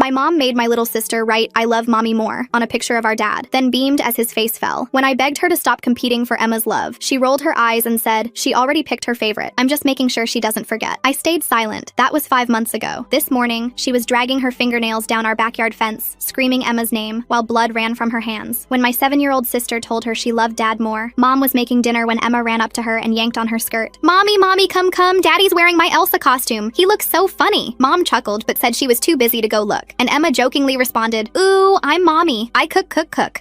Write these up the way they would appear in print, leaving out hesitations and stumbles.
My mom made my little sister write "I love mommy more" on a picture of our dad, then beamed as his face fell. When I begged her to stop competing for Emma's love, she rolled her eyes and said, "She already picked her favorite. I'm just making sure she doesn't forget." I stayed silent. That was 5 months ago. This morning, she was dragging her fingernails down our backyard fence, screaming Emma's name, while blood ran from her hands. When my 7-year-old sister told her she loved dad more, Mom was making dinner when Emma ran up to her and yanked on her skirt. "Mommy, mommy, come, Daddy's wearing my Elsa costume. He looks so funny." Mom chuckled but said she was too busy to go look, and Emma jokingly responded, "Ooh, I'm mommy. I cook.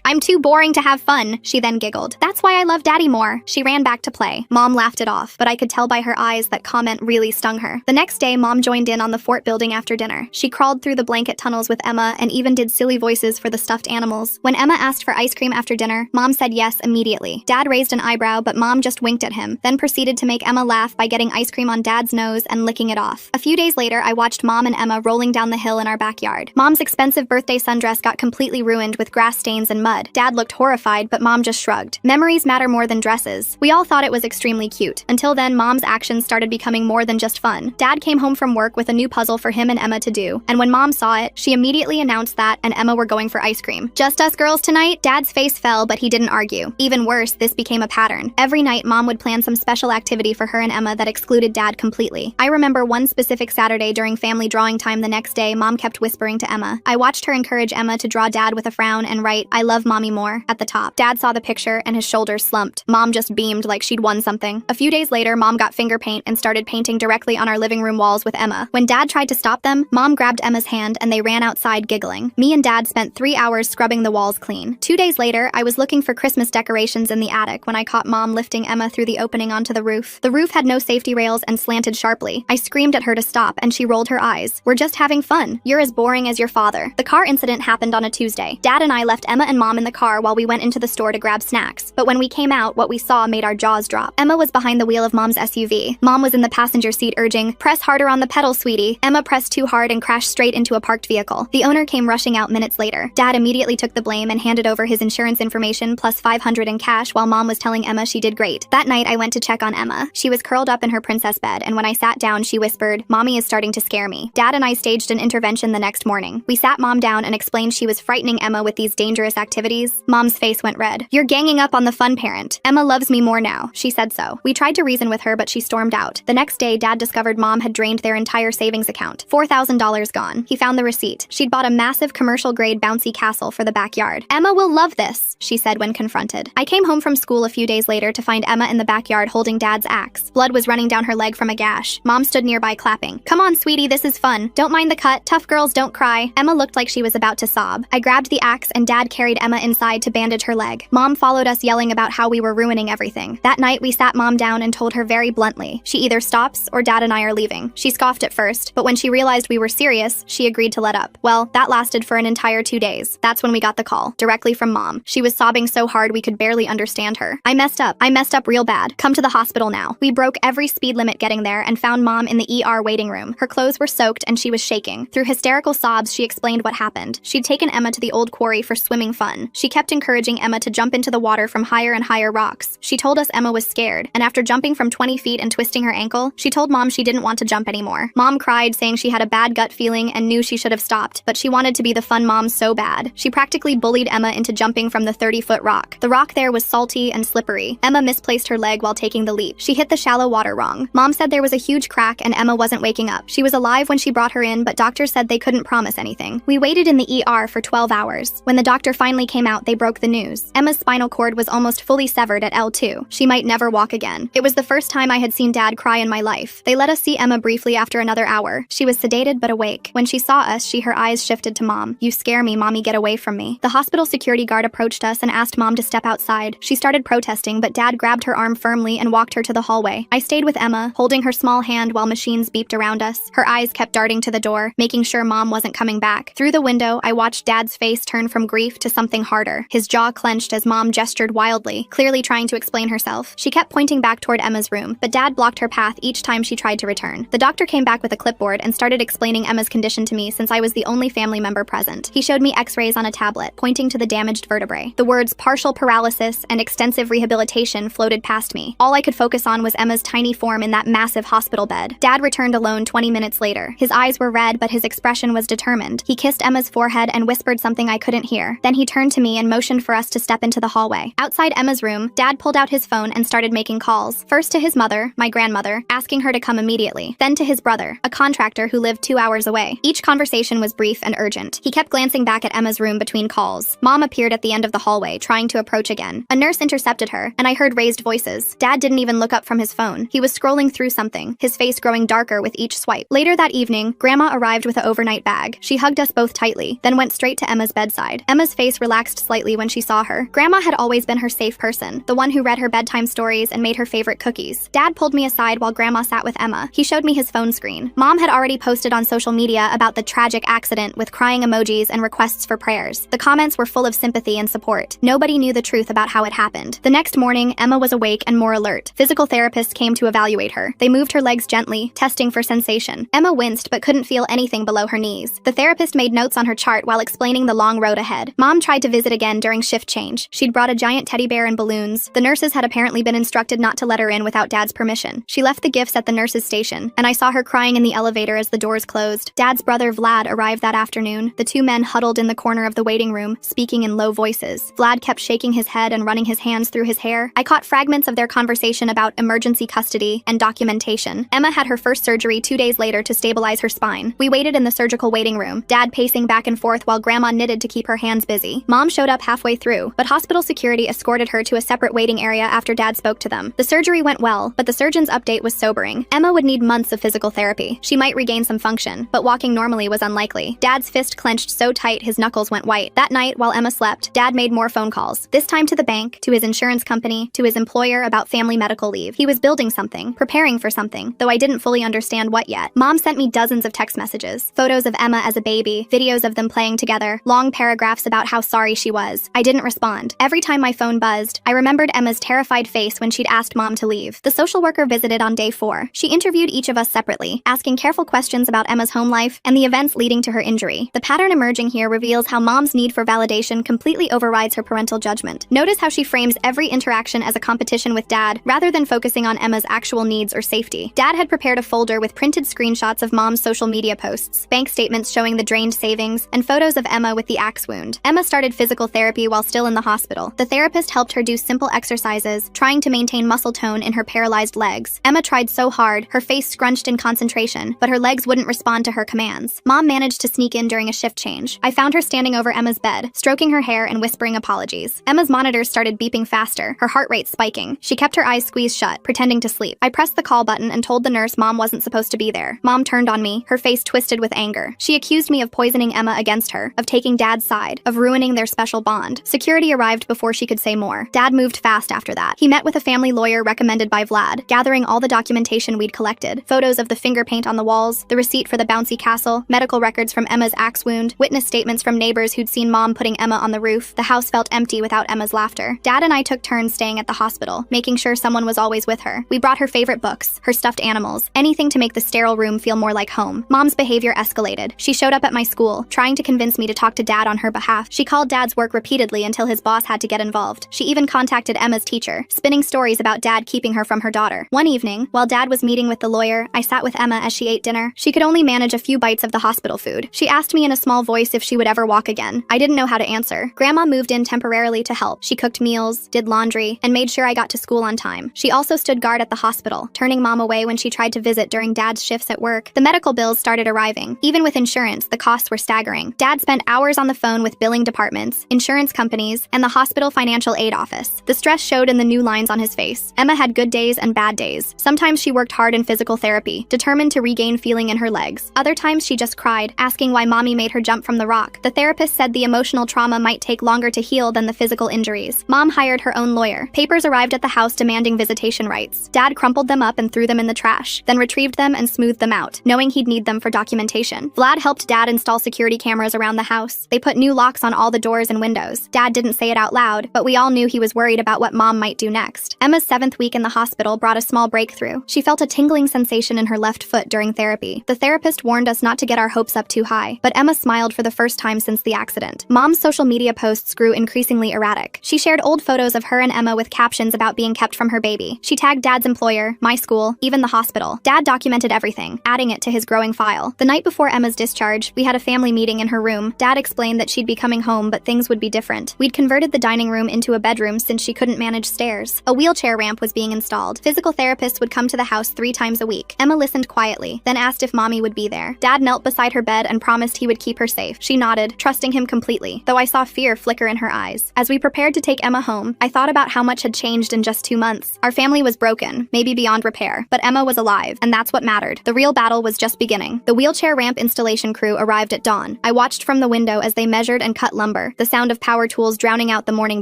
I'm too boring to have fun." She then giggled. "That's why I love daddy more." She ran back to play. Mom laughed it off, but I could tell by her eyes that comment really stung her. The next day, Mom joined in on the fort building after dinner. She crawled through the blanket tunnels with Emma and even did silly voices for the stuffed animals. When Emma asked for ice cream after dinner, Mom said yes immediately. Dad raised an eyebrow, but Mom just winked at him, then proceeded to make Emma laugh by getting ice cream on Dad's nose and licking it off. A few days later, I watched Mom and Emma rolling down the hill in our backyard. Mom's expensive birthday sundress got completely ruined with grass stains and mud. Dad looked horrified, but Mom just shrugged. Memories matter more than dresses. We all thought it was extremely cute. Until then, Mom's actions started becoming more than just fun. Dad came home from work with a new puzzle for him and Emma to do, and when Mom saw it, she immediately announced that and Emma were going for ice cream. "Just us girls tonight?" Dad's face fell, but he didn't argue. Even worse, this became a pattern. Every night, Mom would plan some special activity for her and Emma that excluded Dad completely. I remember one specific Saturday during family drawing time the next day, Mom kept whispering to Emma. I watched her encourage Emma to draw Dad with a frown and write "I love mommy more" at the top. Dad saw the picture and his shoulders slumped. Mom just beamed like she'd won something. A few days later, Mom got finger paint and started painting directly on our living room walls with Emma. When Dad tried to stop them, Mom grabbed Emma's hand and they ran outside giggling. Me and Dad spent 3 hours scrubbing the walls clean. 2 days later, I was looking for Christmas decorations in the attic when I caught Mom lifting Emma through the opening onto the roof. The roof had no safety rails and slanted sharply. I screamed at her to stop and she rolled her eyes. "We're just having fun. You're as boring as your father." The car incident happened on a Tuesday. Dad and I left Emma and Mom in the car while we went into the store to grab snacks. But when we came out, what we saw made our jaws drop. Emma was behind the wheel of Mom's SUV. Mom was in the passenger seat urging, "Press harder on the pedal, sweetie." Emma pressed too hard and crashed straight into a parked vehicle. The owner came rushing out minutes later. Dad immediately took the blame and handed over his insurance information plus $500 in cash while Mom was telling Emma she did great. That night, I went to check on Emma. She was curled up in her princess bed, and when I sat down, she whispered, "Mommy is starting to scare me." Dad and I staged an intervention the next morning. We sat Mom down and explained she was frightening Emma with these dangerous activities. Mom's face went red. "You're ganging up on the fun parent. Emma loves me more now." She said so. We tried to reason with her, but she stormed out. The next day, Dad discovered Mom had drained their entire savings account. $4,000 gone. He found the receipt. She'd bought a massive commercial-grade bouncy castle for the backyard. "Emma will love this," she said when confronted. I came home from school a few days later to find Emma in the backyard holding Dad's axe. Blood was running down her leg from a gash. Mom stood nearby clapping. "Come on, sweetie, this is fun. Don't mind the cut. Tough girls don't cry." Emma looked like she was about to sob. I grabbed the axe and Dad carried Emma inside to bandage her leg. Mom followed us yelling about how we were ruining everything. That night, we sat Mom down and told her very bluntly, she either stops or Dad and I are leaving. She scoffed at first, but when she realized we were serious, she agreed to let up. Well, that lasted for an entire 2 days. That's when we got the call, directly from Mom. She was sobbing so hard we could barely understand her. I messed up real bad. Come to the hospital now." We broke every speed limit getting there and found Mom in the ER waiting room. Her clothes were soaked and she was shaking. Through hysterical sobs, she explained what happened. She'd taken Emma to the old quarry for swimming fun. She kept encouraging Emma to jump into the water from higher and higher rocks. She told us Emma was scared, and after jumping from 20 feet and twisting her ankle, she told Mom she didn't want to jump anymore. Mom cried, saying she had a bad gut feeling and knew she should have stopped, but she wanted to be the fun mom so bad. She practically bullied Emma into jumping from the 30-foot rock. The rock there was salty and slippery. Emma misplaced her leg while taking the leap. She hit the shallow water wrong. Mom said there was a huge crack and Emma wasn't waking up. She was alive when she brought her in, but doctors said they couldn't promise anything. We waited in the ER for 12 hours. When the doctor finally came out, they broke the news. Emma's spinal cord was almost fully severed at L2. She might never walk again. It was the first time I had seen Dad cry in my life. They let us see Emma briefly after another hour. She was sedated but awake. When she saw us, her eyes shifted to Mom. "You scare me, Mommy, get away from me." The hospital security guard approached us and asked Mom to step outside. She started protesting, but Dad grabbed her arm firmly and walked her to the hallway. I stayed with Emma, holding her small hand while machines beeped around us. Her eyes kept darting to the door, making sure Mom wasn't coming back. Through the window, I watched Dad's face turn from grief to something harder. His jaw clenched as Mom gestured wildly, clearly trying to explain herself. She kept pointing back toward Emma's room, but Dad blocked her path each time she tried to return. The doctor came back with a clipboard and started explaining Emma's condition to me since I was the only family member present. He showed me x-rays on a tablet, pointing to the damaged vertebrae. The words partial paralysis and extensive rehabilitation floated past me. All I could focus on was Emma's tiny form in that massive hospital bed. Dad returned alone 20 minutes later. His eyes were red, but his expression was determined. He kissed Emma's forehead and whispered something I couldn't hear. Then he turned to me and motioned for us to step into the hallway. Outside Emma's room, Dad pulled out his phone and started making calls. First to his mother, my grandmother, asking her to come immediately. Then to his brother, a contractor who lived 2 hours away. Each conversation was brief and urgent. He kept glancing back at Emma's room between calls. Mom appeared at the end of the hallway, trying to approach again. A nurse intercepted her, and I heard raised voices. Dad didn't even look up from his phone. He was scrolling through something, his face growing darker with each swipe. Later that evening, Grandma arrived with an overnight bag. She hugged us both tightly, then went straight to Emma's bedside. Emma's face relaxed slightly when she saw her. Grandma had always been her safe person, the one who read her bedtime stories and made her favorite cookies. Dad pulled me aside while Grandma sat with Emma. He showed me his phone screen. Mom had already posted on social media about the tragic accident with crying emojis and requests for prayers. The comments were full of sympathy and support. Nobody knew the truth about how it happened. The next morning, Emma was awake and more alert. Physical therapists came to evaluate her. They moved her legs gently, testing for sensation. Emma winced but couldn't feel anything below her knees. The therapist made notes on her chart while explaining the long road ahead. Mom tried to visit again during shift change. She'd brought a giant teddy bear and balloons. The nurses had apparently been instructed not to let her in without Dad's permission. She left the gifts at the nurse's station, and I saw her crying in the elevator as the doors closed. Dad's brother Vlad arrived that afternoon. The two men huddled in the corner of the waiting room, speaking in low voices. Vlad kept shaking his head and running his hands through his hair. I caught fragments of their conversation about emergency custody and documentation. Emma had her first surgery 2 days later to stabilize her spine. We waited in the surgical waiting room, Dad pacing back and forth while Grandma knitted to keep her hands busy. Mom showed up halfway through, but hospital security escorted her to a separate waiting area after Dad spoke to them. The surgery went well, but the surgeon's update was sobering. Emma would need months of physical therapy. She might regain some function, but walking normally was unlikely. Dad's fist clenched so tight his knuckles went white. That night, while Emma slept, Dad made more phone calls. This time to the bank, to his insurance company, to his employer about family medical leave. He was building something, preparing for something, though I didn't fully understand what yet. Mom sent me dozens of text messages, photos of Emma as a baby, videos of them playing together, long paragraphs about how sorry she was. I didn't respond. Every time my phone buzzed, I remembered Emma's terrified face when she'd asked Mom to leave. The social worker visited on day 4. She interviewed each of us separately, asking careful questions about Emma's home life and the events leading to her injury. The pattern emerging here reveals how Mom's need for validation completely overrides her parental judgment. Notice how she frames every interaction as a competition with Dad, rather than focusing on Emma's actual needs or safety. Dad had prepared a folder with printed screenshots of Mom's social media posts, bank statements showing the drained savings, and photos of Emma with the axe wound. Emma started physical therapy while still in the hospital. The therapist helped her do simple exercises, trying to maintain muscle tone in her paralyzed legs. Emma tried so hard, her face scrunched in concentration, but her legs wouldn't respond to her commands. Mom managed to sneak in during a shift change. I found her standing over Emma's bed, stroking her hair and whispering apologies. Emma's monitors started beeping faster, her heart rate spiking. She kept her eyes squeezed shut, pretending to sleep. I pressed the call button and told the nurse Mom wasn't supposed to be there. Mom turned on me, her face twisted with anger. She accused me of poisoning Emma against her, of taking Dad's side, of ruining their special bond. Security arrived before she could say more. Dad moved fast after that. He met with a family lawyer recommended by Vlad, gathering all the documentation we'd collected. Photos of the finger paint on the walls, the receipt for the bouncy castle, medical records from Emma's axe wound, witness statements from neighbors who'd seen Mom putting Emma on the roof. The house felt empty without Emma's laughter. Dad and I took turns staying at the hospital, making sure someone was always with her. We brought her favorite books, her stuffed animals, anything to make the sterile room feel more like home. Mom's behavior escalated. She showed up at my school, trying to convince me to talk to Dad on her behalf. She called Dad's work repeatedly until his boss had to get involved. She even contacted Emma's teacher, spinning stories about Dad keeping her from her daughter. One evening, while Dad was meeting with the lawyer, I sat with Emma as she ate dinner. She could only manage a few bites of the hospital food. She asked me in a small voice if she would ever walk again. I didn't know how to answer. Grandma moved in temporarily to help. She cooked meals, did laundry, and made sure I got to school on time. She also stood guard at the hospital, turning Mom away when she tried to visit during Dad's shifts at work. The medical bills started arriving. Even with insurance, the costs were staggering. Dad spent hours on the phone with billing departments, insurance companies, and the hospital financial aid office. The stress showed in the new lines on his face. Emma had good days and bad days. Sometimes she worked hard in physical therapy, determined to regain feeling in her legs. Other times she just cried, asking why Mommy made her jump from the rock. The therapist said the emotional trauma might take longer to heal than the physical injuries. Mom hired her own lawyer. Papers arrived at the house demanding visitation rights. Dad crumpled them up and threw them in the trash, then retrieved them and smoothed them out, knowing he'd need them for documentation. Vlad helped Dad install security cameras around the house. They put new locks on all the doors and windows. Dad didn't say it out loud, but we all knew he was worried about what Mom might do next. Emma's 7th week in the hospital brought a small breakthrough. She felt a tingling sensation in her left foot during therapy. The therapist warned us not to get our hopes up too high, but Emma smiled for the first time since the accident. Mom's social media posts grew increasingly erratic. She shared old photos of her and Emma with captions about being kept from her baby. She tagged Dad's employer, my school, even the hospital. Dad documented everything, adding it to his growing file. The night before Emma's discharge, we had a family meeting in her room. Dad explained that she'd be coming home, but things would be different. We'd converted the dining room into a bedroom since she couldn't manage stairs. A wheelchair ramp was being installed. Physical therapists would come to the house 3 times a week. Emma listened quietly, then asked if Mommy would be there. Dad knelt beside her bed and promised he would keep her safe. She nodded, trusting him completely, though I saw fear flicker in her eyes. As we prepared to take Emma home, I thought about how much had changed in just 2 months. Our family was broken, maybe beyond repair, but Emma was alive, and that's what mattered. The real battle was just beginning. The wheelchair ramp installation crew arrived at dawn. I watched from the window as they measured and cut lumber, the sound of power tools drowning out the morning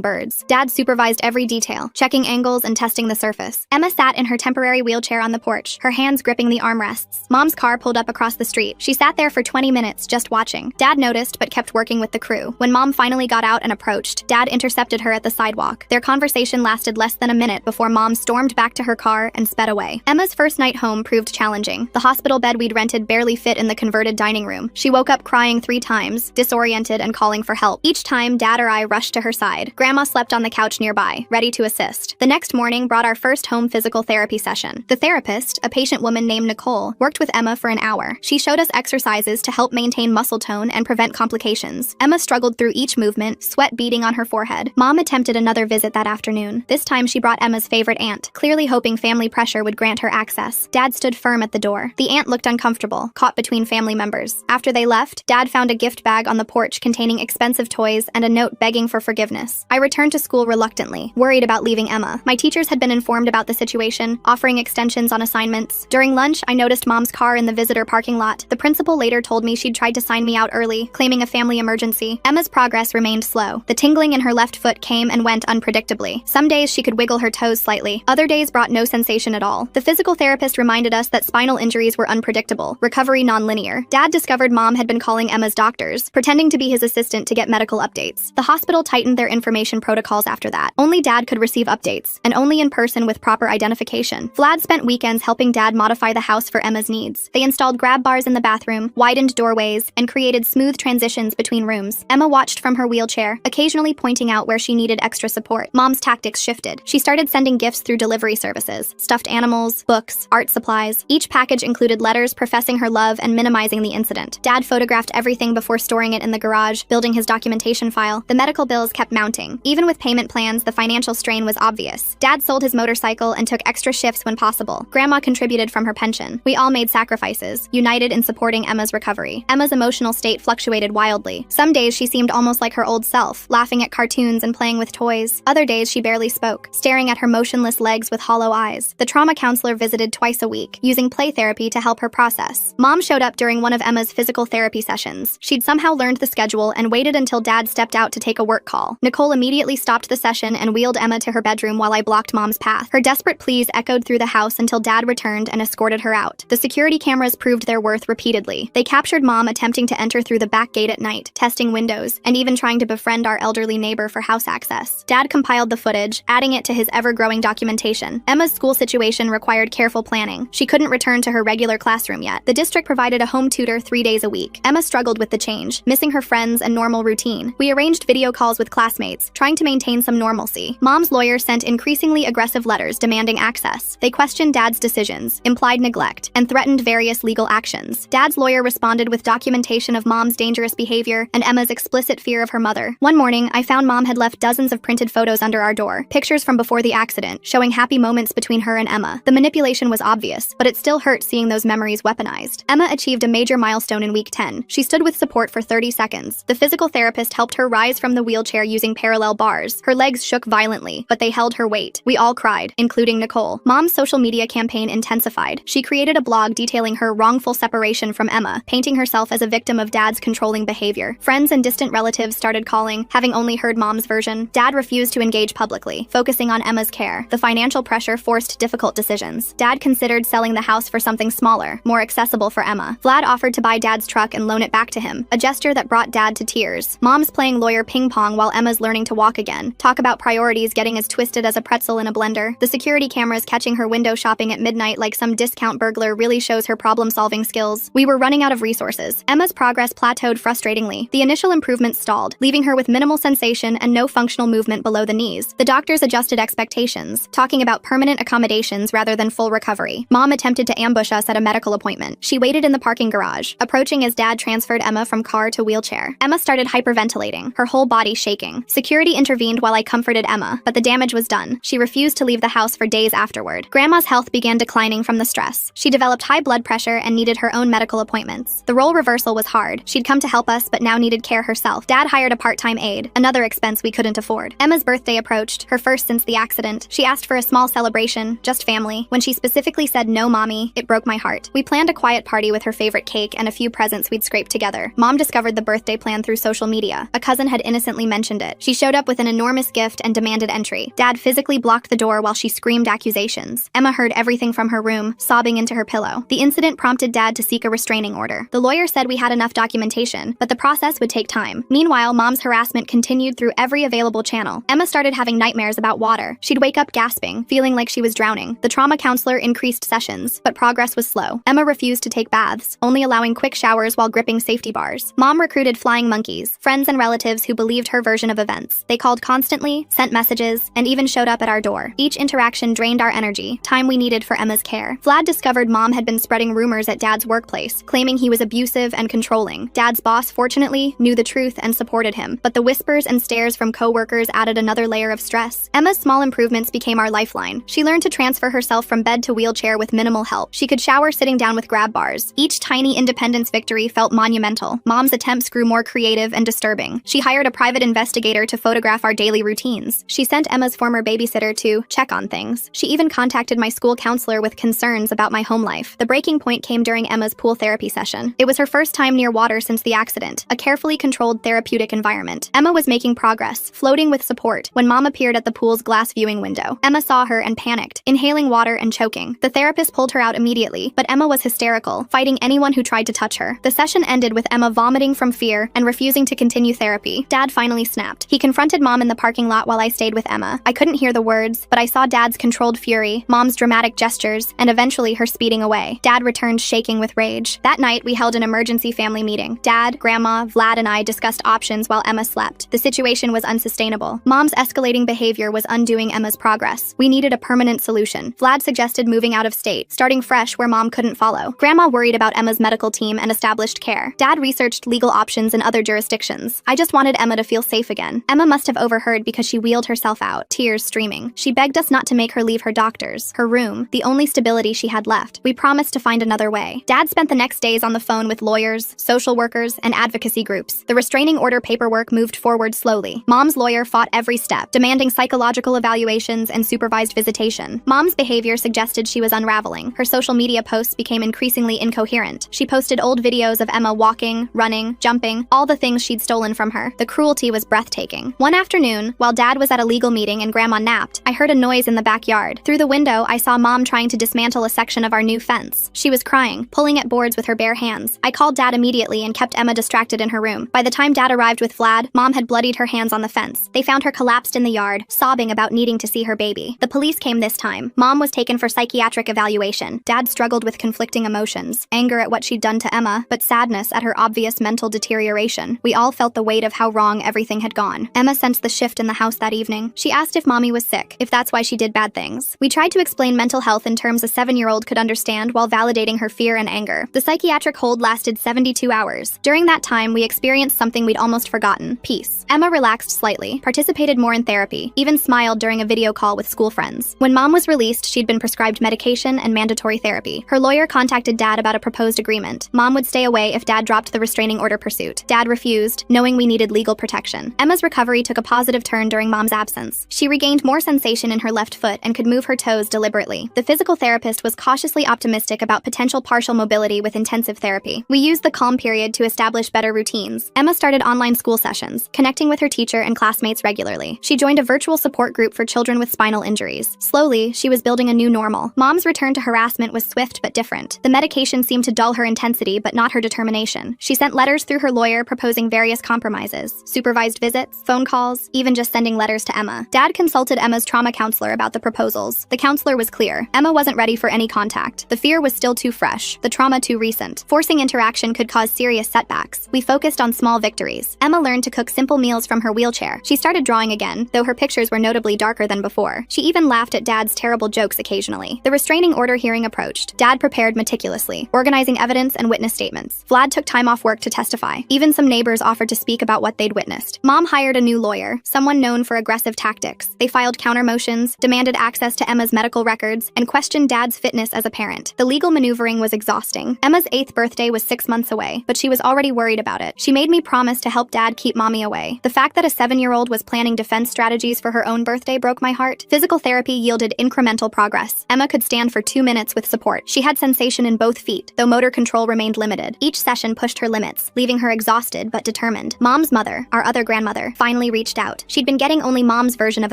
birds. Dad supervised every detail, checking angles and testing the surface. Emma sat in her temporary wheelchair on the porch, her hands gripping the armrests. Mom's car pulled up across the street. She sat there for 20 minutes just watching. Dad noticed but kept working with the crew. When Mom finally got out and approached, Dad intercepted her at the sidewalk. Their conversation lasted less than a minute before Mom stormed back to her car and sped away. Emma's first night home proved challenging. The hospital bed we'd rented barely fit in the converted dining room. She woke up crying 3 times, disoriented and calling for help. Each time, Dad or I rushed to her side. Grandma slept on the couch nearby, ready to assist. The next morning brought our first home physical therapy session. The therapist, a patient woman named Nicole, worked with Emma for an hour. She showed us exercises to help maintain muscle tone and prevent complications. Emma struggled through each movement, sweat beading on her forehead. Mom attempted another visit that afternoon. This time she brought Emma's favorite aunt, clearly hoping family pressure would grant her access. Dad stood firm at the door. The aunt looked uncomfortable, caught between family members. After they left, Dad found a gift bag on the porch containing expensive toys and a note begging for forgiveness. I returned to school reluctantly, worried about leaving Emma. My teachers had been informed about the situation, offering extensions on assignments. During lunch, I noticed Mom's car in the visitor parking lot. The principal later told me she'd tried to sign me out early, claiming a family emergency. Emma's progress remained slow. The tingling in her left foot came and went unpredictably. Some days she could wiggle her toes slightly. Other days brought no sensation at all. The physical therapist reminded us that spinal injuries were unpredictable, recovery nonlinear. Dad discovered Mom had been calling Emma's doctors, pretending to be his assistant to get medical updates. The hospital tightened their information protocols after that. Only Dad could receive updates, and only in person with proper identification. Vlad spent weekends helping Dad modify the house for Emma's needs. They installed grab bars in the bathroom, widened doorways, and created smooth transitions between rooms. Emma watched from her wheelchair, occasionally pointing out where she needed extra support. Mom's tactics shifted. She started sending gifts through delivery services, stuffed animals, books, art supplies. Each package included letters professing her love and minimizing the incident. Dad photographed everything before storing it in the garage, building his documentation file. The medical bills kept mounting. Even with payment plans, the financial strain was obvious. Dad sold his motorcycle and took extra shifts when possible. Grandma contributed from her pension. We all made sacrifices, united in supporting Emma's recovery. Emma's emotional state fluctuated wildly. Some days she seemed almost like her old self, laughing at cartoons and playing with toys. Other days she barely spoke, staring at her motionless legs with hollow eyes. The trauma counselor visited twice a week, using play therapy to help her process. Mom showed up during one of Emma's physical therapy sessions. She'd somehow learned the schedule and waited until Dad stepped out to take a work call. Nicole immediately stopped the session and wheeled Emma to her bedroom while I blocked Mom's path. Her desperate pleas echoed through the house until Dad returned and escorted her out. The security cameras proved their worth repeatedly. They captured Mom attempting to enter through the back gate at night, testing windows, and even trying to befriend our elderly neighbor for house access. Dad compiled the footage, adding it to his ever-growing documentation. Emma's school situation required careful planning. She couldn't return to her regular classroom yet. The district provided a home tutor 3 days a week. Emma struggled with the change, missing her friends and normal routine. We arranged video calls with classmates, trying to maintain some normalcy. Mom's lawyer sent increasingly aggressive letters demanding access. They questioned Dad's decisions, implied neglect, and threatened various legal actions. Dad's lawyer responded with documentation of Mom's dangerous behavior and Emma's explicit fear of her mother. One morning, I found Mom had left dozens of printed photos under our door, pictures from before the accident, showing happy moments between her and Emma. The manipulation was obvious, but it still hurt seeing those memories weaponized. Emma achieved a major milestone in week 10. She stood with support for 30 seconds. The physical therapist helped her rise from the wheelchair using parallel bars. Her legs shook violently, but they held her weight. We all cried, including Nicole. Mom's social media campaign intensified. She created a blog detailing her wrongful separation from Emma, painting herself as a victim of Dad's controlling behavior. Friends and distant relatives started calling, having only heard Mom's version. Dad refused to engage publicly, focusing on Emma's care. The financial pressure forced difficult decisions. Dad considered selling the house for something smaller, more accessible for Emma. Vlad offered to buy Dad's truck and loan it back to him, a gesture that brought Dad to tears. Mom's playing lawyer ping pong while Emma's learning to walk again. Talk about priorities getting as twisted as a pretzel in a blender. The security cameras catching her window shopping at midnight like some discount burglar really shows her problem-solving skills. We were running out of resources. Emma's progress plateaued frustratingly. The initial improvements stalled, leaving her with minimal sensation and no functional movement below the knees. The doctors adjusted expectations, talking about permanent accommodations rather than full recovery. Mom attempted to ambush us at a medical appointment. She waited in the parking garage, garage, approaching as Dad transferred Emma from car to wheelchair. Emma started hyperventilating, her whole body shaking. Security intervened while I comforted Emma, but the damage was done. She refused to leave the house for days afterward. Grandma's health began declining from the stress. She developed high blood pressure and needed her own medical appointments. The role reversal was hard. She'd come to help us, but now needed care herself. Dad hired a part-time aide, another expense we couldn't afford. Emma's birthday approached, her first since the accident. She asked for a small celebration, just family. When she specifically said no, Mommy, it broke my heart. We planned a quiet party with her favorite cake and a few presents we'd scraped together. Mom discovered the birthday plan through social media. A cousin had innocently mentioned it. She showed up with an enormous gift and demanded entry. Dad physically blocked the door while she screamed accusations. Emma heard everything from her room, sobbing into her pillow. The incident prompted Dad to seek a restraining order. The lawyer said we had enough documentation, but the process would take time. Meanwhile, Mom's harassment continued through every available channel. Emma started having nightmares about water. She'd wake up gasping, feeling like she was drowning. The trauma counselor increased sessions, but progress was slow. Emma refused to take baths, only allowing quick showers while gripping safety bars. Mom recruited flying monkeys, friends and relatives who believed her version of events. They called constantly, sent messages, and even showed up at our door. Each interaction drained our energy, time we needed for Emma's care. Vlad discovered Mom had been spreading rumors at Dad's workplace, claiming he was abusive and controlling. Dad's boss, fortunately, knew the truth and supported him, but the whispers and stares from co-workers added another layer of stress. Emma's small improvements became our lifeline. She learned to transfer herself from bed to wheelchair with minimal help. She could shower sitting down with grab bars. Each tiny independence victory felt monumental. Mom's attempts grew more creative and disturbing. She hired a private investigator to photograph our daily routines. She sent Emma's former babysitter to check on things. She even contacted my school counselor with concerns about my home life. The breaking point came during Emma's pool therapy session. It was her first time near water since the accident, a carefully controlled therapeutic environment. Emma was making progress, floating with support, when Mom appeared at the pool's glass viewing window. Emma saw her and panicked, inhaling water and choking. The therapist pulled her out immediately, but Emma was hysterical, fighting anyone who tried to touch her. The session ended with Emma vomiting from fear and refusing to continue therapy. Dad finally snapped. He confronted Mom in the parking lot while I stayed with Emma. I couldn't hear the words, but I saw Dad's controlled fury, Mom's dramatic gestures, and eventually her speeding away. Dad returned shaking with rage. That night, we held an emergency family meeting. Dad, Grandma, Vlad, and I discussed options while Emma slept. The situation was unsustainable. Mom's escalating behavior was undoing Emma's progress. We needed a permanent solution. Vlad suggested moving out of state, starting fresh where Mom couldn't follow. Grandma worried about Emma's medical team and established care. Dad researched legal options in other jurisdictions. I just wanted Emma to feel safe again. Emma must have overheard because she wheeled herself out, tears streaming. She begged us not to make her leave her doctors, her room, the only stability she had left. We promised to find another way. Dad spent the next days on the phone with lawyers, social workers, and advocacy groups. The restraining order paperwork moved forward slowly. Mom's lawyer fought every step, demanding psychological evaluations and supervised visitation. Mom's behavior suggested she was unraveling. Her social media posts became increasingly incoherent. She posted old videos of Emma walking, running, jumping, all the things she'd stolen from her. The cruelty was breathtaking. One afternoon, while Dad was at a legal meeting and Grandma napped, I heard a noise in the backyard. Through the window, I saw Mom trying to dismantle a section of our new fence. She was crying, pulling at boards with her bare hands. I called Dad immediately and kept Emma distracted in her room. By the time Dad arrived with Vlad, Mom had bloodied her hands on the fence. They found her collapsed in the yard, sobbing about needing to see her baby. The police came this time. Mom was taken for psychiatric evaluation. Dad struggled with conflicting emotions, anger at what she'd done to Emma, but sadness at her obvious mental deterioration. We all felt the weight of how wrong everything had gone. Emma sensed the shift in the house that evening. She asked if Mommy was sick, if that's why she did bad things. We tried to explain mental health in terms a 7-year-old could understand while validating her fear and anger. The psychiatric hold lasted 72 hours. During that time, we experienced something we'd almost forgotten: peace. Emma relaxed slightly, participated more in therapy, even smiled during a video call with school friends. When Mom was released, she'd been prescribed medication and mandatory therapy. Her lawyer contacted Dad about a proposed agreement. Mom would stay away if Dad dropped the restraining order pursuit. Dad refused, knowing we needed legal protection. Emma's recovery took a positive turn during Mom's absence. She regained more sensation in her left foot and could move her toes deliberately. The physical therapist was cautiously optimistic about potential partial mobility with intensive therapy. We used the calm period to establish better routines. Emma started online school sessions, connecting with her teacher and classmates regularly. She joined a virtual support group for children with spinal injuries. Slowly, she was building a new normal. Mom's return to harassment was swift but different. The medication seemed to dull her intensity but not her determination. She sent letters through her lawyer proposing various compromises: supervised visits, phone calls, even just sending letters to Emma. Dad consulted Emma's trauma counselor about the proposals. The counselor was clear. Emma wasn't ready for any contact. The fear was still too fresh, the trauma too recent. Forcing interaction could cause serious setbacks. We focused on small victories. Emma learned to cook simple meals from her wheelchair. She started drawing again, though her pictures were notably darker than before. She even laughed at Dad's terrible jokes occasionally. The restraining order hearing approached. Dad prepared meticulously, organizing evidence and witness statements. Vlad took time off work to testify. Even some neighbors offered to speak about what they'd witnessed. Mom hired a new lawyer, someone known for aggressive tactics. They filed counter motions, demanded access to Emma's medical records, and questioned Dad's fitness as a parent. The legal maneuvering was exhausting. Emma's 8th birthday was 6 months away, but she was already worried about it. She made me promise to help Dad keep Mommy away. The fact that a 7-year-old was planning defense strategies for her own birthday broke my heart. Physical therapy yielded incremental progress. Emma could stand for 2 minutes with support. She had sensation in both feet, though motor control remained limited. Each session pushed her limits, leaving her exhausted but determined. Mom's mother, our other grandmother, finally reached out. She'd been getting only Mom's version of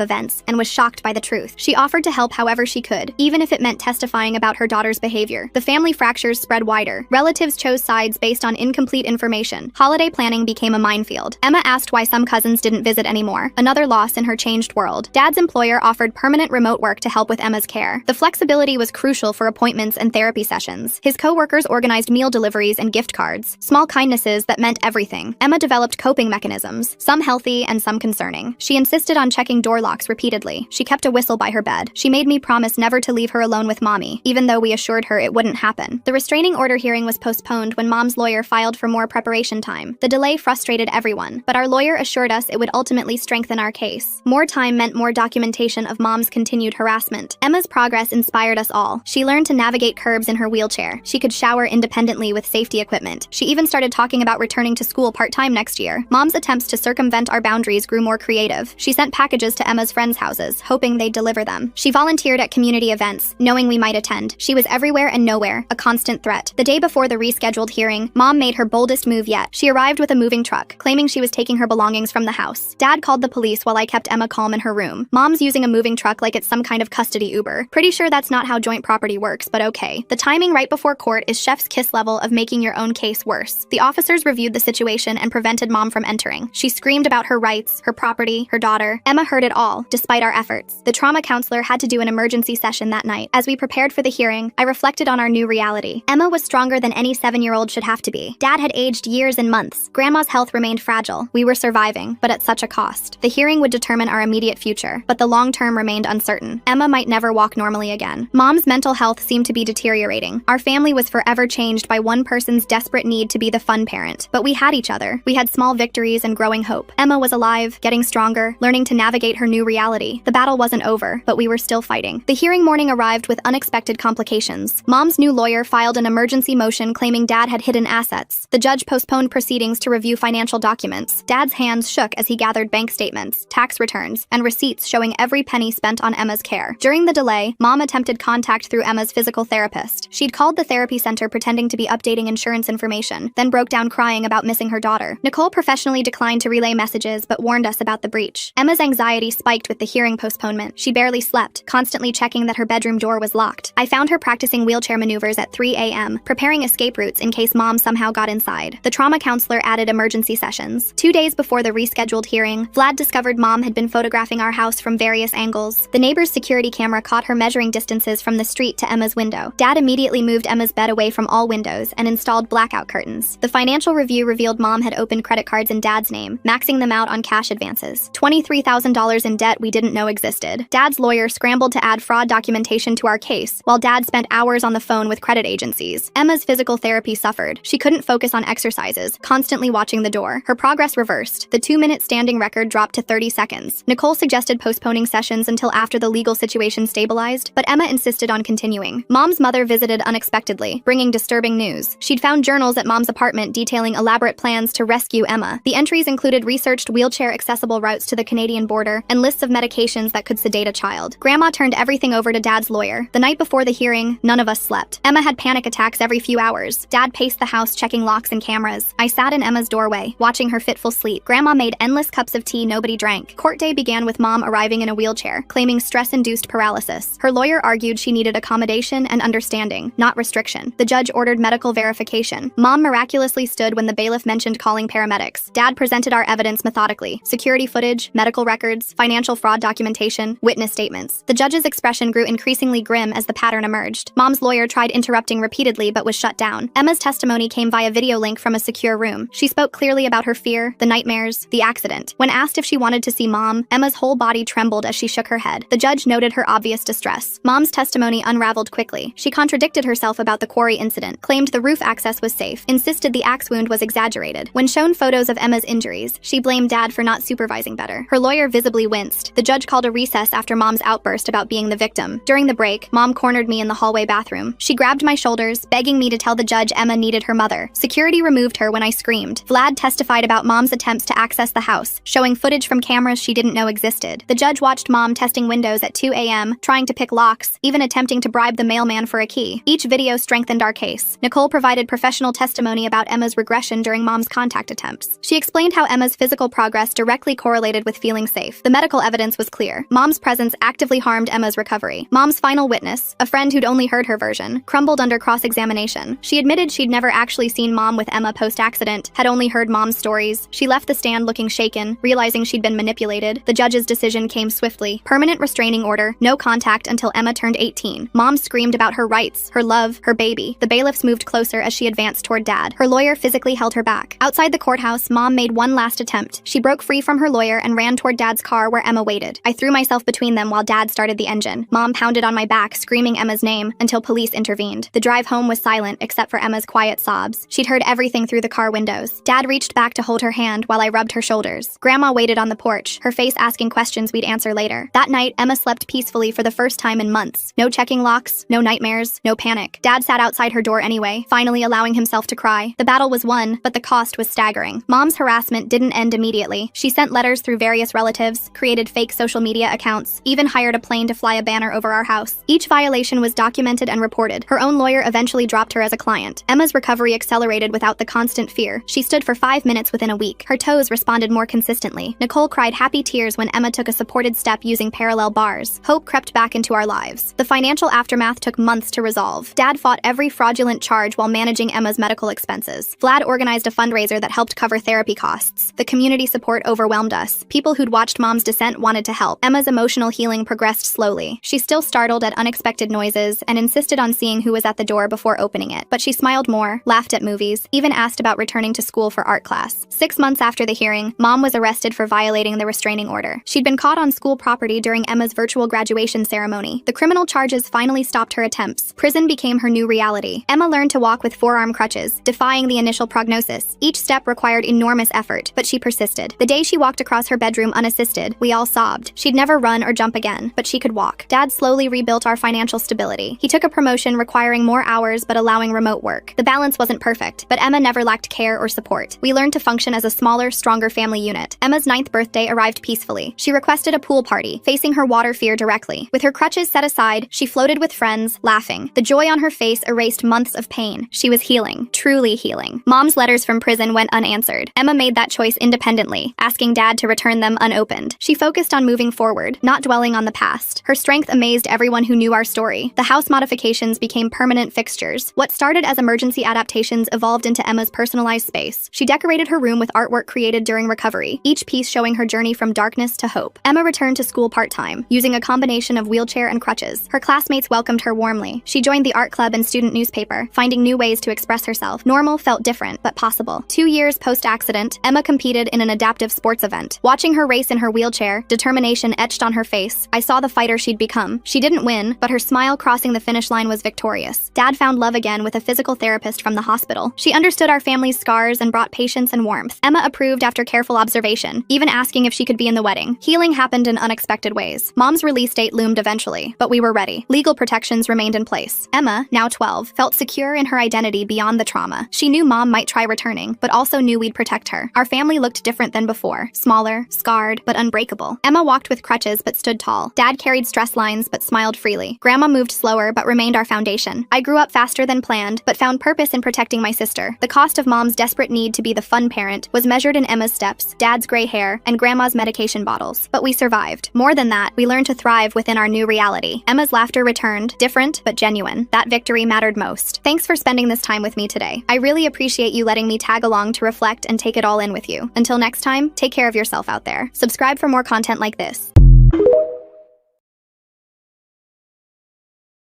events and was shocked by the truth. She offered to help however she could, even if it meant testifying about her daughter's behavior. The family fractures spread wider. Relatives chose sides based on incomplete information. Holiday planning became a minefield. Emma asked why some cousins didn't visit anymore, another loss in her changed world. Dad's employer offered permanent remote work to help with Emma's care. The flexibility was crucial for appointments and therapy sessions. His co-workers organized meal deliveries and gift cards, small kindnesses that meant everything. Emma developed coping mechanisms, some healthy and some concerning. She insisted on checking door locks repeatedly. She kept a whistle by her bed. She made me promise never to leave her alone with Mommy, even though we assured her it wouldn't happen. The restraining order hearing was postponed when Mom's lawyer filed for more preparation time. The delay frustrated everyone, but our lawyer assured us it would ultimately strengthen our case. More time meant more documentation of Mom's continued harassment. Emma's progress inspired us all. She learned to navigate curbs in her wheelchair. She could shower independently with safety equipment. She even started talking about returning to school part-time next year. Mom's attempts to circumvent our boundaries grew more creative. She sent packages to Emma's friends' houses, hoping they'd deliver them. She volunteered at community events, knowing we might attend. She was everywhere and nowhere, a constant threat. The day before the rescheduled hearing, Mom made her boldest move yet. She arrived with a moving truck, claiming she was taking her belongings from the house. Dad called the police while I kept Emma calm in her room. Mom's using a moving truck like it's some kind of custody Uber. Pretty sure that's not how joint property works, but okay. The timing right before court is chef's kiss level of making your own case worse. The officers reviewed the situation and prevented Mom from entering. She screamed about her rights, her property, her daughter. Emma heard it all, despite our efforts. The trauma counselor had to do an emergency session that night. As we prepared for the hearing, I reflected on our new reality. Emma was stronger than any 7-year-old should have to be. Dad had aged years and months. Grandma's health remained fragile. We were surviving, but at such a cost. The hearing would determine our immediate future, but the long term remained uncertain. Emma might never walk normally again. Mom's mental health seemed to be deteriorating. Our family was forever changed by one person's desperate need to be the fun parent. But we had each other. We had small victories and growing hope. Emma was alive, getting stronger, learning to navigate her new reality. The battle wasn't over, but we were still fighting. The hearing morning arrived with unexpected complications. Mom's new lawyer filed an emergency motion claiming Dad had hidden assets. The judge postponed proceedings to review financial documents. Dad's hands shook as he gathered bank statements, tax returns, and receipts showing every penny spent on Emma's care. During the delay, Mom attempted contact through Emma's physical therapist. She'd called the therapy center pretending to be updating insurance information, then broke down crying about missing her daughter. Nicole professionally declined to relay messages but warned us about the breach. Emma's anxiety spiked with the hearing postponement. She barely slept, constantly checking that her bedroom door was locked. I found her practicing wheelchair maneuvers at 3 a.m., preparing escape routes in case Mom somehow got inside. The trauma counselor added emergency sessions. 2 days before the rescheduled hearing, Vlad discovered Mom had been photographing our house from various angles. The neighbor's security camera caught her measuring distances from the street to Emma's window. Dad immediately moved Emma's bed away from all windows and installed blackout curtains. The financial review revealed Mom had opened credit cards in Dad's name, maxing them out on cash advances. $23,000 in debt we didn't know existed. Dad's lawyer scrambled to add fraud documentation to our case, while Dad spent hours on the phone with credit agencies. Emma's physical therapy suffered. She couldn't focus on exercises, constantly watching the door. Her progress reversed. The 2-minute standing record dropped to 30 seconds. Nicole suggested postponing sessions until after the legal situation stabilized, but Emma insisted on continuing. Mom's mother visited unexpectedly, bringing disturbing news. She'd found journals at Mom's apartment detailing elaborate plans to rescue Emma. The entries included researched wheelchair-accessible routes to the Canadian border and lists of medications that could sedate a child. Grandma turned everything over to Dad's lawyer. The night before the hearing, none of us slept. Emma had panic attacks every few hours. Dad paced the house checking locks and cameras. I sat in Emma's doorway, watching her fitful sleep. Grandma made endless cups of tea nobody drank. Court day began with Mom arriving in a wheelchair, claiming stress-induced paralysis. Her lawyer argued she needed accommodation and understanding, not restriction. The judge ordered medical verification. Mom miraculously stood when the bailiff mentioned calling paramedics. Dad presented our evidence methodically: security footage, medical records, financial fraud documentation, witness statements. The judge's expression grew increasingly grim as the pattern emerged. Mom's lawyer tried interrupting repeatedly but was shut down. Emma's testimony came via video link from a secure room. She spoke clearly about her fear, the nightmares, the accident. When asked if she wanted to see Mom, Emma's whole body trembled as she shook her head. The judge noted her obvious distress. Mom's testimony unraveled quickly. She contradicted herself about the quarry incident, claiming claimed the roof access was safe, insisted the axe wound was exaggerated. When shown photos of Emma's injuries, she blamed Dad for not supervising better. Her lawyer visibly winced. The judge called a recess after Mom's outburst about being the victim. During the break, Mom cornered me in the hallway bathroom. She grabbed my shoulders, begging me to tell the judge Emma needed her mother. Security removed her when I screamed. Vlad testified about Mom's attempts to access the house, showing footage from cameras she didn't know existed. The judge watched Mom testing windows at 2 a.m., trying to pick locks, even attempting to bribe the mailman for a key. Each video strengthened our case. Nicole provided professional testimony about Emma's regression during Mom's contact attempts. She explained how Emma's physical progress directly correlated with feeling safe. The medical evidence was clear. Mom's presence actively harmed Emma's recovery. Mom's final witness, a friend who'd only heard her version, crumbled under cross-examination. She admitted she'd never actually seen Mom with Emma post-accident, had only heard Mom's stories. She left the stand looking shaken, realizing she'd been manipulated. The judge's decision came swiftly. Permanent restraining order, no contact until Emma turned 18. Mom screamed about her rights, her love, her baby. The bailiffs moved closer as she advanced toward Dad. Her lawyer physically held her back. Outside the courthouse, Mom made one last attempt. She broke free from her lawyer and ran toward Dad's car where Emma waited. I threw myself between them while Dad started the engine. Mom pounded on my back, screaming Emma's name, until police intervened. The drive home was silent except for Emma's quiet sobs. She'd heard everything through the car windows. Dad reached back to hold her hand while I rubbed her shoulders. Grandma waited on the porch, her face asking questions we'd answer later. That night, Emma slept peacefully for the first time in months. No checking locks, no nightmares, no panic. Dad sat outside her door anyway, finally allowing himself to cry. The battle was won, but the cost was staggering. Mom's harassment didn't end immediately. She sent letters through various relatives, created fake social media accounts, even hired a plane to fly a banner over our house. Each violation was documented and reported. Her own lawyer eventually dropped her as a client. Emma's recovery accelerated without the constant fear. She stood for 5 minutes within a week. Her toes responded more consistently. Nicole cried happy tears when Emma took a supported step using parallel bars. Hope crept back into our lives. The financial aftermath took months to resolve. Dad fought every fraudulent charge while managing Emma's medical expenses. Vlad organized a fundraiser that helped cover therapy costs. The community support overwhelmed us. People who'd watched Mom's descent wanted to help. Emma's emotional healing progressed slowly. She still startled at unexpected noises and insisted on seeing who was at the door before opening it. But she smiled more, laughed at movies, even asked about returning to school for art class. 6 months after the hearing, Mom was arrested for violating the restraining order. She'd been caught on school property during Emma's virtual graduation ceremony. The criminal charges finally stopped her attempts. Prison became her new reality. Emma learned to walk with forearm crutches, defying the initial prognosis. Each step required enormous effort, but she persisted. The day she walked across her bedroom unassisted, we all sobbed. She'd never run or jump again, but she could walk. Dad slowly rebuilt our financial stability. He took a promotion requiring more hours but allowing remote work. The balance wasn't perfect, but Emma never lacked care or support. We learned to function as a smaller, stronger family unit. Emma's 9th birthday arrived peacefully. She requested a pool party, facing her water fear directly. With her crutches set aside, she floated with friends, laughing. The joy on her face erased months of pain. She was healing, truly healing. Mom's letters from prison went unanswered. Emma made that choice independently, asking Dad to return them unopened. She focused on moving forward, not dwelling on the past. Her strength amazed everyone who knew our story. The house modifications became permanent fixtures. What started as emergency adaptations evolved into Emma's personalized space. She decorated her room with artwork created during recovery, each piece showing her journey from darkness to hope. Emma returned to school part-time, using a combination of wheelchair and crutches. Her classmates welcomed her warmly. She joined the art club and student newspaper, finding new ways to express herself. Normal felt different, but possible. 2 years post-accident, Emma competed in an adaptive sports event. Watching her race in her wheelchair, determination etched on her face, I saw the fighter she'd become. She didn't win, but her smile crossing the finish line was victorious. Dad found love again with a physical therapist from the hospital. She understood our family's scars and brought patience and warmth. Emma approved after careful observation, even asking if she could be in the wedding. Healing happened in unexpected ways. Mom's release date loomed eventually, but we were ready. Legal protections remained in place. Emma, now 12, felt secure in her identity beyond the trauma. She knew Mom might try returning, but also knew we'd protect her. Our family looked different than before. Smaller, scarred, but unbreakable. Emma walked with crutches but stood tall. Dad carried stress lines but smiled freely. Grandma moved slower but remained our foundation. I grew up faster than planned, but found purpose in protecting my sister. The cost of Mom's desperate need to be the fun parent was measured in Emma's steps, Dad's gray hair, and Grandma's medication bottles. But we survived. More than that, we learned to thrive within our new reality. Emma's laughter returned, different but genuine. That victory mattered most. Thanks for spending this time with me today. I really appreciate you letting me tag along to reflect and take it all in with you. Until next time, take care of yourself out there. Subscribe for more content like this.